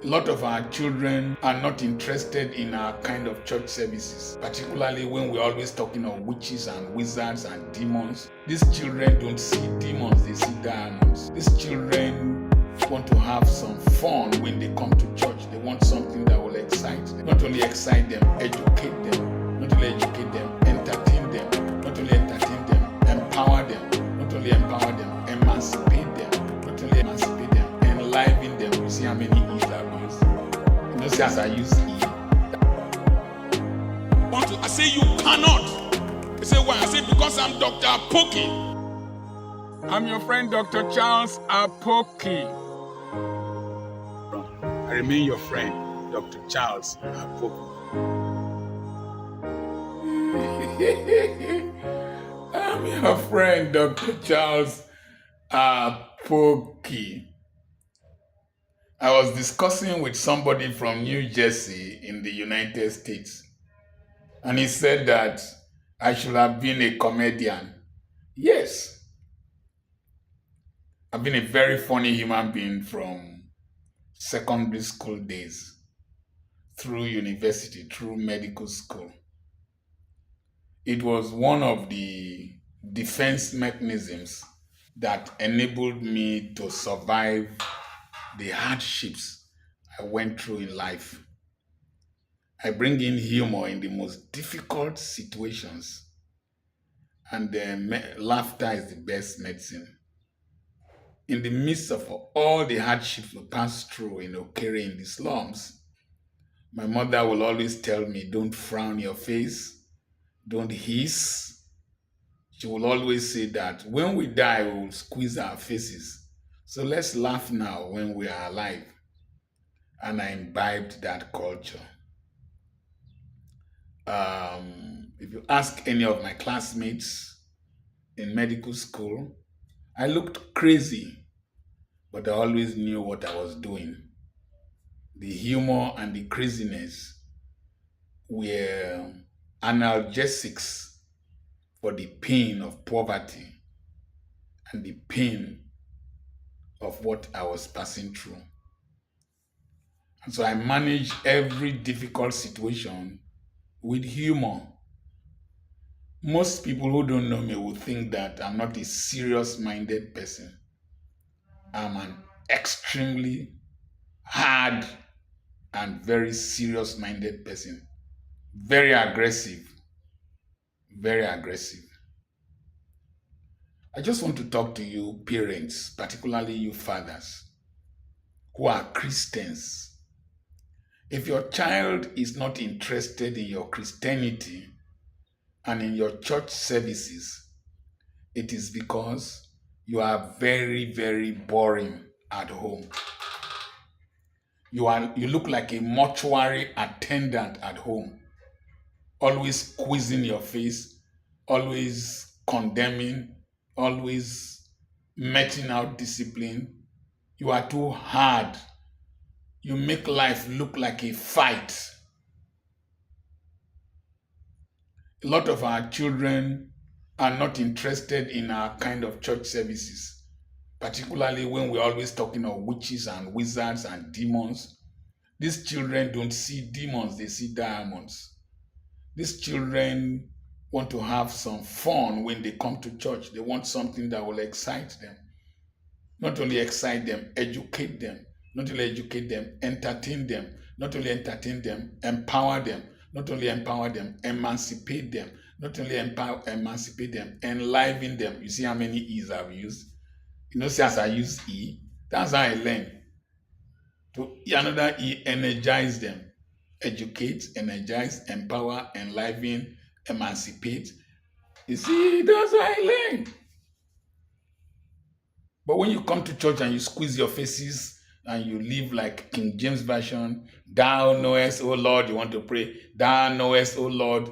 A lot of our children are not interested in our kind of church services, particularly when we're always talking of witches and wizards and demons. These children don't see demons, they see diamonds. These children want to have some fun when they come to church. They want something that will excite them. Not only excite them, educate them. Not only educate them, entertain them. Not only entertain them, empower them. Not only empower them, emancipate them. Not only emancipate them, enliven them. You see how many E's I've used? You know, see as I use E. I say you cannot. I say why? I say because I'm Dr. Apoki. I'm your friend Dr. Charles Apoki. I remain your friend, Dr. Charles Apoki. I'm your friend, Dr. Charles Apoki. I was discussing with somebody from New Jersey in the United States, and he said that I should have been a comedian. Yes, I've been a very funny human being from secondary school days, through university, through medical school. It was one of the defense mechanisms that enabled me to survive the hardships I went through in life. I bring in humor in the most difficult situations, and laughter is the best medicine. In the midst of all the hardships we pass through in Okere in the slums, my mother will always tell me, don't frown your face, don't hiss. She will always say that when we die, we will squeeze our faces. So let's laugh now when we are alive. And I imbibed that culture. If you ask any of my classmates in medical school, I looked crazy, but I always knew what I was doing. The humor and the craziness were analgesics for the pain of poverty and the pain of what I was passing through. And so I managed every difficult situation with humor. Most people who don't know me will think that I'm not a serious-minded person. I'm an extremely hard and very serious-minded person. Very aggressive. Very aggressive. I just want to talk to you parents, particularly you fathers, who are Christians. If your child is not interested in your Christianity and in your church services, it is because you are very, very boring at home. You look like a mortuary attendant at home, always squeezing your face, always condemning, always meting out discipline. You are too hard. You make life look like a fight. A lot of our children are not interested in our kind of church services, particularly when we're always talking of witches and wizards and demons. These children don't see demons, they see diamonds. These children want to have some fun when they come to church. They want something that will excite them. Not only excite them, educate them. Not only educate them, entertain them. Not only entertain them, empower them. Not only empower them, emancipate them. Not only emancipate them, enliven them. You see how many E's I've used? You know, see as I use E, that's how I learn. To another E, energize them. Educate, energize, empower, enliven, emancipate. You see, that's how I learn. But when you come to church and you squeeze your faces and you live like King James Version, thou knowest, O Lord, you want to pray, thou knowest, O Lord,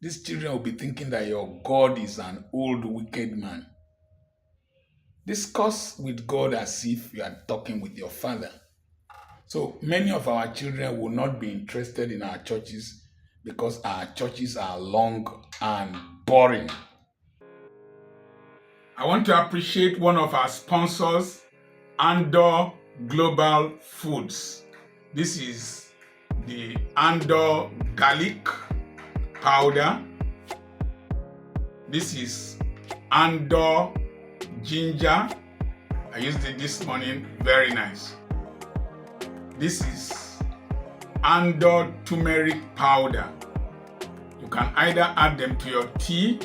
these children will be thinking that your God is an old, wicked man. Discuss with God as if you are talking with your father. So many of our children will not be interested in our churches because our churches are long and boring. I want to appreciate one of our sponsors, Andor Global Foods. This is the Andor garlic powder. This is Andor ginger. I used it this morning, very nice. This is Andor turmeric powder. You can either add them to your tea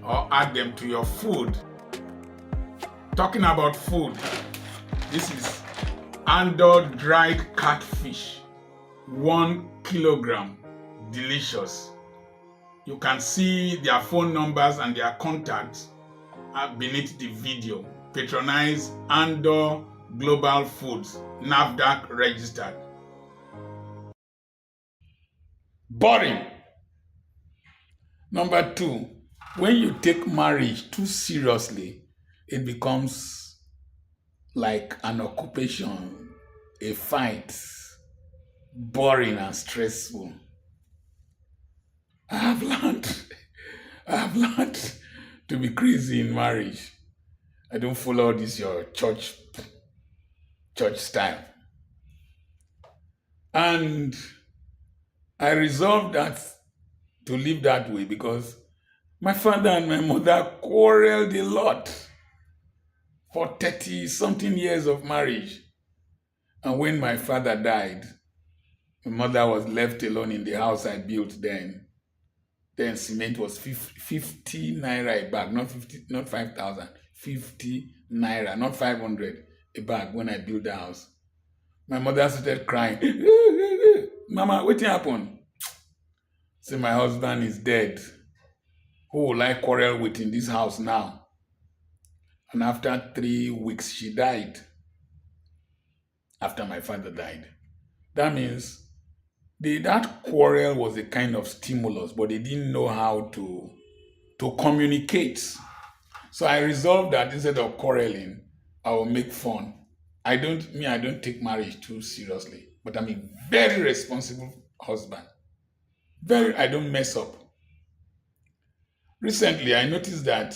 or add them to your food. Talking about food, this is Andor dried catfish, 1 kilogram, delicious. You can see their phone numbers and their contacts beneath the video. Patronize Andor Global Foods, NAFDAC registered. Boring. Number 2, when you take marriage too seriously, it becomes like an occupation, a fight, boring and stressful. I have learned to be crazy in marriage. I don't follow this your church style. And I resolved that to live that way because my father and my mother quarreled a lot for 30 something years of marriage. And when my father died, my mother was left alone in the house I built then. Then cement was 50 naira a bag, not 5,000, 50 naira, not 500 a bag when I built the house. My mother started crying. Mama, what happened? Say my husband is dead. Who will I quarrel with in this house now? And after 3 weeks, she died. After my father died. That means that quarrel was a kind of stimulus, but they didn't know how to communicate. So I resolved that instead of quarreling, I will make fun. I don't take marriage too seriously, but I'm a very responsible husband. I don't mess up. Recently, I noticed that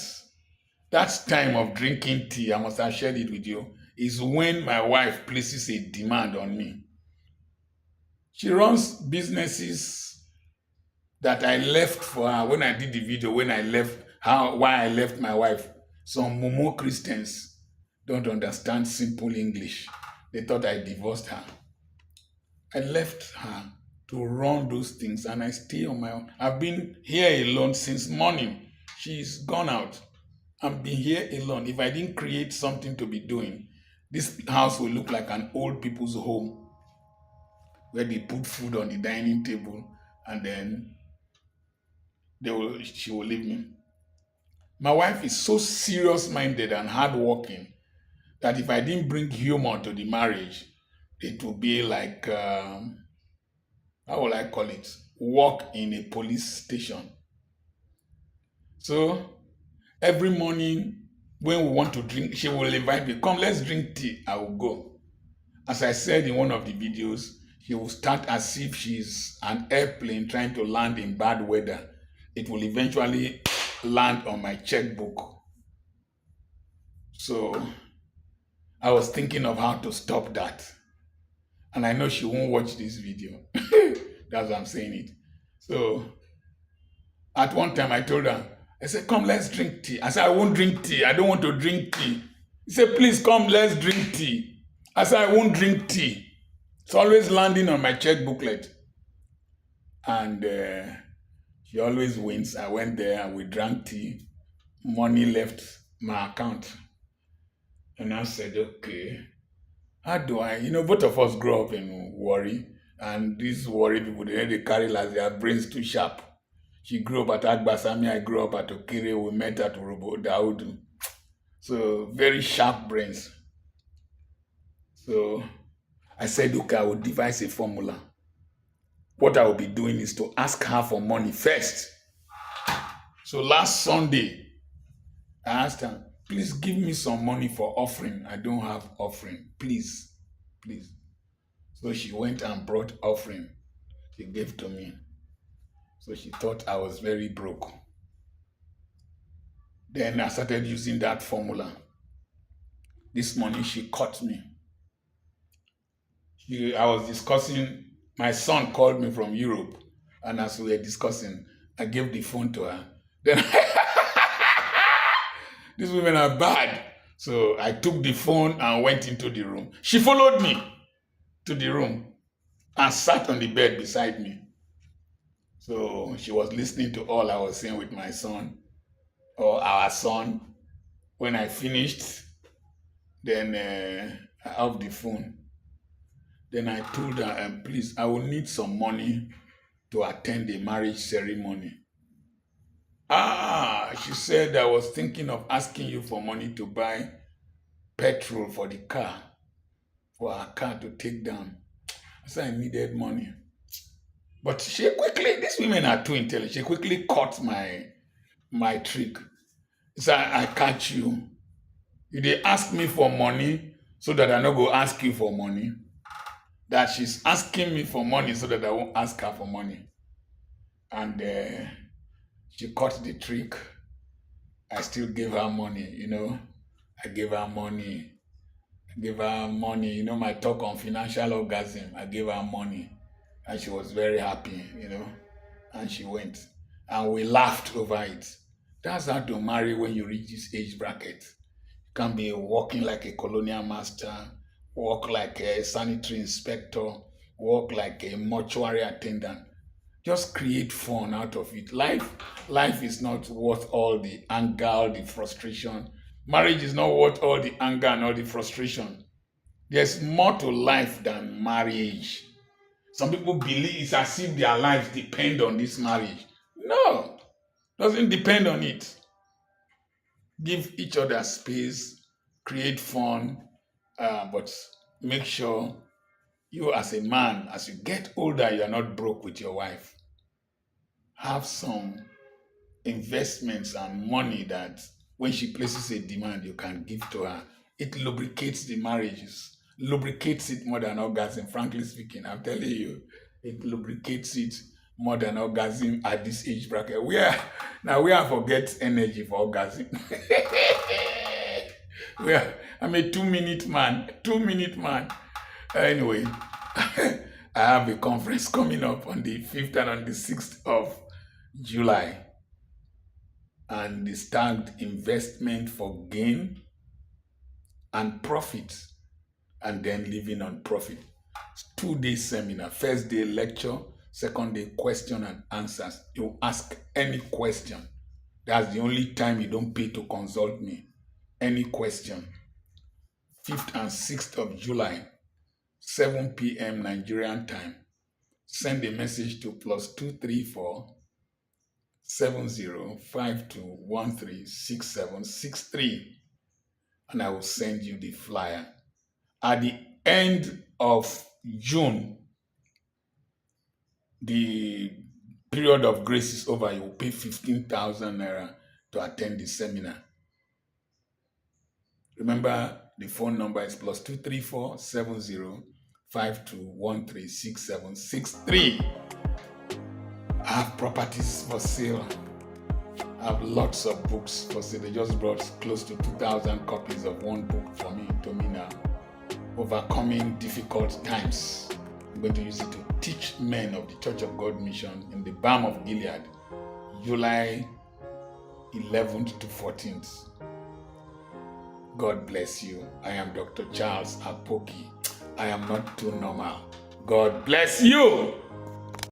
time of drinking tea, I must have shared it with you, is when my wife places a demand on me. She runs businesses that I left for her when I did the video, why I left my wife. Some Momo Christians don't understand simple English. They thought I divorced her. I left her to run those things and I stay on my own. I've been here alone since morning. She's gone out. I've been here alone. If I didn't create something to be doing, this house will look like an old people's home where they put food on the dining table and then she will leave me. My wife is so serious-minded and hardworking that if I didn't bring humor to the marriage, it would be like, how will I call it? Work in a police station. So every morning when we want to drink, she will invite me, come, let's drink tea. I will go. As I said in one of the videos, she will start as if she's an airplane trying to land in bad weather. It will eventually land on my checkbook. So I was thinking of how to stop that. And I know she won't watch this video. That's why I'm saying it. So at one time I told her, I said, come, let's drink tea. I said, I won't drink tea. I don't want to drink tea. He said, please come, let's drink tea. I said, I won't drink tea. It's always landing on my check booklet. And she always wins. I went there and we drank tea. Money left my account. And I said, okay, how do I, both of us grew up in Warri. And these Warri people, they carry like their brains too sharp. She grew up at Agbasami, I grew up at Okere, we met at Urobo Daudu. So very sharp brains. So I said, okay, I will devise a formula. What I will be doing is to ask her for money first. So last Sunday, I asked her, please give me some money for offering. I don't have offering. Please, please. So she went and brought offering. She gave to me. So she thought I was very broke. Then I started using that formula. This morning she caught me. I was discussing, my son called me from Europe, and as we were discussing, I gave the phone to her. Then these women are bad. So I took the phone and went into the room. She followed me to the room and sat on the bed beside me. So she was listening to all I was saying with my son or our son. When I finished, then I off the phone. Then I told her, please, I will need some money to attend a marriage ceremony. She said, I was thinking of asking you for money to buy petrol for the car, for our car to take down. I said I needed money. But these women are too intelligent. She quickly caught my trick. So I catch you. You they ask me for money so that I no go ask you for money. That she's asking me for money so that I won't ask her for money. And she caught the trick. I still gave her money. I gave her money. Give her money. My talk on financial orgasm. I gave her money. And she was very happy. And she went. And we laughed over it. That's how to marry when you reach this age bracket. You can be walking like a colonial master, walk like a sanitary inspector, walk like a mortuary attendant. Just create fun out of it. Life is not worth all the anger, all the frustration. Marriage is not worth all the anger and all the frustration. There's more to life than marriage. Some people believe it's as if their lives depend on this marriage. No, doesn't depend on it. Give each other space, create fun, but make sure you as a man, as you get older, you are not broke with your wife. Have some investments and money that when she places a demand, you can give to her. It lubricates the marriages, lubricates it more than orgasm. Frankly speaking, I'm telling you, it lubricates it more than orgasm at this age bracket. We are forget energy for orgasm. I'm a 2 minute man. 2 minute man. Anyway, I have a conference coming up on the 5th and on the 6th of July, and it's tagged investment for gain and profit, and then living on profit. 2 day seminar. First day lecture, second day question and answers. You ask any question. That's the only time you don't pay to consult me. Any question. 5th and 6th of July, 7 p.m. Nigerian time. Send a message to +234 7052136763, and I will send you the flyer. At the end of June, the period of grace is over. You will pay 15,000 naira to attend the seminar. Remember, the phone number is +234 7052136763. I have properties for sale. I have lots of books for sale. They just brought close to 2,000 copies of one book to me now. Overcoming difficult times. I'm going to use it to teach men of the Church of God mission in the Balm of Gilead, July 11th to 14th. God bless you. I am Dr. Charles Apoki. I am not too normal. God bless you.